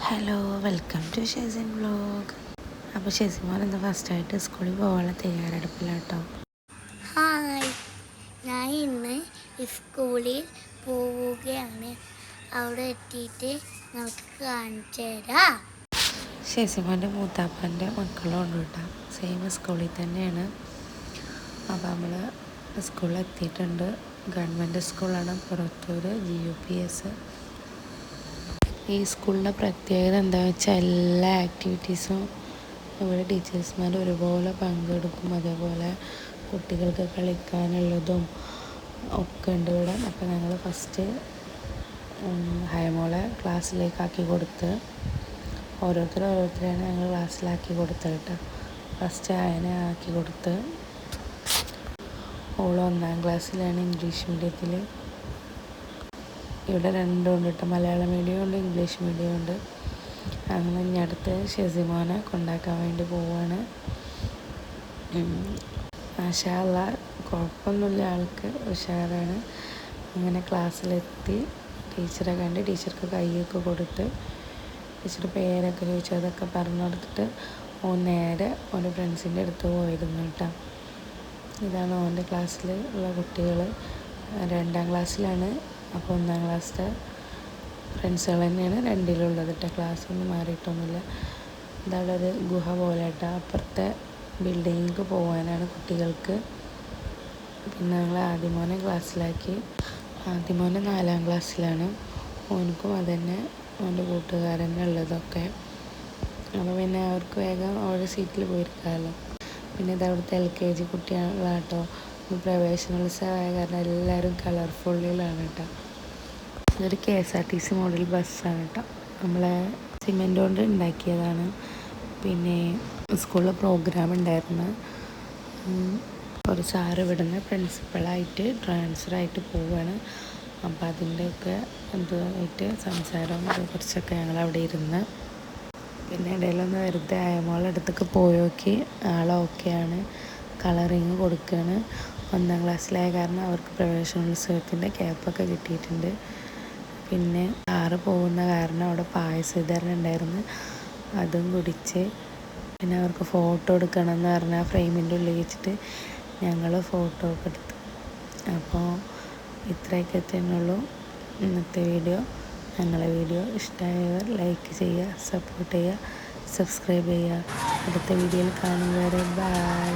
Hello, welcome to Shezin vlog. അപ്പോൾ ഷെസിമോൻ എന്താ ഫസ്റ്റായിട്ട് സ്കൂളിൽ പോകാനുള്ള തയ്യാറെടുപ്പിലാട്ടോ. ഹായ്, ഞാൻ ഇന്ന് സ്കൂളിൽ പോവുകയാണ്. അവിടെ എത്തിയിട്ട് നമുക്ക് കാണിച്ചു തരാം. ഷെസിമോൻ്റെ മൂത്താപ്പൻ്റെ മക്കളും ഉണ്ട് കേട്ടോ. സെയിം സ്കൂളിൽ തന്നെയാണ്. അപ്പോൾ നമ്മൾ സ്കൂളിൽ എത്തിയിട്ടുണ്ട്. ഗവൺമെൻറ് സ്കൂളാണ്, പുറത്തൂർ GUPS. ഈ സ്കൂളിൻ്റെ പ്രത്യേകത എന്താണെന്ന് വെച്ചാൽ എല്ലാ ആക്ടിവിറ്റീസും ഇവിടെ ടീച്ചേഴ്സ്മാർ ഒരുപോലെ പങ്കെടുക്കും. അതേപോലെ കുട്ടികൾക്ക് കളിക്കാനുള്ളതും ഒക്കെ ഉണ്ട് ഇവിടെ. അപ്പോൾ ഞങ്ങൾ ഫസ്റ്റ് ഹൈമോളെ ക്ലാസ്സിലേക്കാക്കി കൊടുത്ത് ഓരോരുത്തരെയാണ് ഞങ്ങൾ ക്ലാസ്സിലാക്കി കൊടുത്തത് കേട്ടോ. ഫസ്റ്റ് ഹയനെ ആക്കി കൊടുത്ത് ഓൾ 1ാം ക്ലാസ്സിലാണ് ഇംഗ്ലീഷ് മീഡിയത്തിൽ. ഇവിടെ രണ്ടും ഉണ്ട് കേട്ടോ, മലയാളം മീഡിയം ഉണ്ട്, ഇംഗ്ലീഷ് മീഡിയം ഉണ്ട്. അങ്ങനെ ഇനി അടുത്ത് ഷെസിമോനെ കൊണ്ടാക്കാൻ വേണ്ടി പോവുകയാണ്. മാഷാ അല്ലാഹ്, കുഴപ്പമൊന്നുമില്ല, ആൾക്ക് ഉഷാറാണ്. അങ്ങനെ ക്ലാസ്സിലെത്തി ടീച്ചറെ കണ്ട് ടീച്ചർക്ക് കൈയൊക്കെ കൊടുത്ത് ടീച്ചറുടെ പേരൊക്കെ ചോദിച്ചു. അതൊക്കെ പറഞ്ഞു കൊടുത്തിട്ട് ഓൻ നേരെ ഓൻ്റെ ഫ്രണ്ട്സിൻ്റെ അടുത്ത് പോയിരുന്നു കേട്ടോ. ഇതാണ് ഓൻ്റെ ക്ലാസ്സിൽ ഉള്ള കുട്ടികൾ. 2ാം ക്ലാസ്സിലാണ്. അപ്പോൾ 1ാം ക്ലാസ്സിലെ ഫ്രണ്ട്സുകൾ തന്നെയാണ് 2ലുള്ളത് കേട്ടോ. ക്ലാസ്സൊന്നും മാറിയിട്ടൊന്നുമില്ല. ഇതവിടെ ഒരു ഗുഹ പോലെ കേട്ടോ. അപ്പുറത്തെ ബിൽഡിങ്ങിലേക്ക് പോകാനാണ് കുട്ടികൾക്ക്. പിന്നെ ഞങ്ങൾ ആദ്യമോനെ ക്ലാസ്സിലാക്കി. ആദ്യമോനെ 4ാം ക്ലാസ്സിലാണ്. ഓനക്കും അതുതന്നെ ഓൻ്റെ കൂട്ടുകാരനെ ഉള്ളതൊക്കെ. അപ്പോൾ പിന്നെ അവർക്ക് വേഗം അവരുടെ സീറ്റിൽ പോയിരിക്കാമല്ലോ. പിന്നെ ഇത് അവിടുത്തെ LKG കുട്ടികളാട്ടോ. പ്രവേശനോത്സവമായ കാരണം എല്ലാവരും കളർഫുള്ളിലാണ് കേട്ടോ. ഇതൊരു KSRTC മോഡൽ ബസ്സാണ് കേട്ടോ. നമ്മളെ സിമെൻ്റ് കൊണ്ട് ഉണ്ടാക്കിയതാണ്. പിന്നെ സ്കൂളിൽ പ്രോഗ്രാം ഉണ്ടായിരുന്നു. ഒരു സാറ് ഇവിടുന്ന് പ്രിൻസിപ്പളായിട്ട് ട്രാൻസ്ഫറായിട്ട് പോവുകയാണ്. അപ്പോൾ അതിൻ്റെയൊക്കെ ഇതായിട്ട് സംസാരവും കുറച്ചൊക്കെ ഞങ്ങളവിടെ ഇരുന്ന്. പിന്നെ ഇടയിലൊന്ന് വെറുതെ അയമോളടുത്തൊക്കെ പോയി നോക്കി. ആളൊക്കെയാണ്, കളറിങ് കൊടുക്കുകയാണ്. 1ാം ക്ലാസ്സിലായ കാരണം അവർക്ക് പ്രവേശനോത്സവത്തിൻ്റെ ക്യാപ്പൊക്കെ കിട്ടിയിട്ടുണ്ട്. പിന്നെ ആറ് പോകുന്ന കാരണം അവിടെ പായസം വിതരണം ഉണ്ടായിരുന്നു, അതും കുടിച്ച്. പിന്നെ അവർക്ക് ഫോട്ടോ എടുക്കണമെന്ന് പറഞ്ഞാൽ ഫ്രെയിമിൻ്റെ ഉള്ളിൽ വെച്ചിട്ട് ഞങ്ങൾ ഫോട്ടോ ഒക്കെ എടുത്തു. അപ്പോൾ ഇത്രയൊക്കെ തന്നെയുള്ളൂ ഇന്നത്തെ വീഡിയോ. ഞങ്ങളെ വീഡിയോ ഇഷ്ടമായവർ ലൈക്ക് ചെയ്യുക, സപ്പോർട്ട് ചെയ്യുക, സബ്സ്ക്രൈബ് ചെയ്യുക. അടുത്ത വീഡിയോയിൽ കാണുന്നവരെ ബൈ.